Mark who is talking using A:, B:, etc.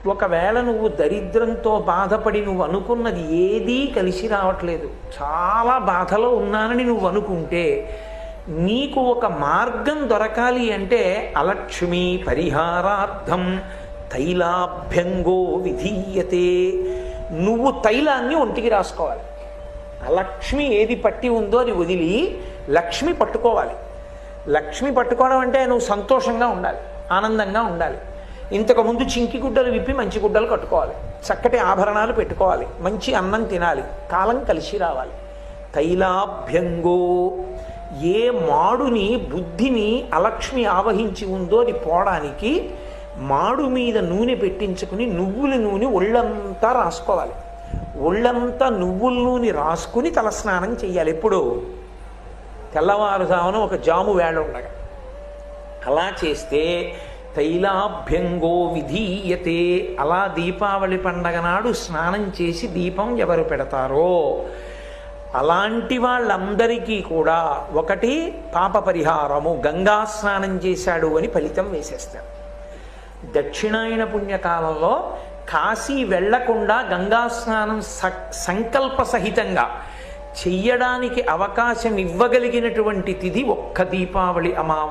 A: ఒకవేళ నువ్వు దరిద్రంతో బాధపడి నువ్వు అనుకున్నది ఏదీ కలిసి రావట్లేదు, చాలా బాధలో ఉన్నానని నువ్వు అనుకుంటే నీకు ఒక మార్గం దొరకాలి అంటే అలక్ష్మి పరిహారార్థం తైలాభ్యంగో విధీయతే. నువ్వు తైలాన్ని ఒంటికి రాసుకోవాలి. అలక్ష్మి ఏది పట్టి ఉందో అది వదిలి లక్ష్మి పట్టుకోవాలి. లక్ష్మి పట్టుకోవడం అంటే నువ్వు సంతోషంగా ఉండాలి, ఆనందంగా ఉండాలి. ఇంతకుముందు చింకి గుడ్డలు విప్పి మంచి గుడ్డలు కట్టుకోవాలి, చక్కటి ఆభరణాలు పెట్టుకోవాలి, మంచి అన్నం తినాలి, కాలం కలిసి రావాలి. తైలాభ్యంగో, ఏ మాడుని బుద్ధిని అలక్ష్మి ఆవహించి ఉందో అది పోవడానికి మాడు మీద నూనె పెట్టించుకుని నువ్వుల నూనె ఒళ్ళంతా రాసుకోవాలి. ఒళ్ళంతా నువ్వుల నూనె రాసుకుని తలస్నానం చెయ్యాలి. ఎప్పుడు? తెల్లవారుజామున ఒక జాము వేళ ఉండగా. అలా చేస్తే తైలాభ్యంగో విధీయతే. అలా దీపావళి పండగ నాడు స్నానం చేసి దీపం ఎవరు పెడతారో అలాంటి వాళ్ళందరికీ కూడా ఒకటి పాప పరిహారము, గంగా స్నానం చేశాడు అని ఫలితం వేసేస్తారు. దక్షిణాయన పుణ్యకాలంలో కాశీ వెళ్లకుండా గంగా స్నానం సంకల్ప సహితంగా చెయ్యడానికి అవకాశం ఇవ్వగలిగినటువంటి తిథి ఒక్క దీపావళి అమావాస్య.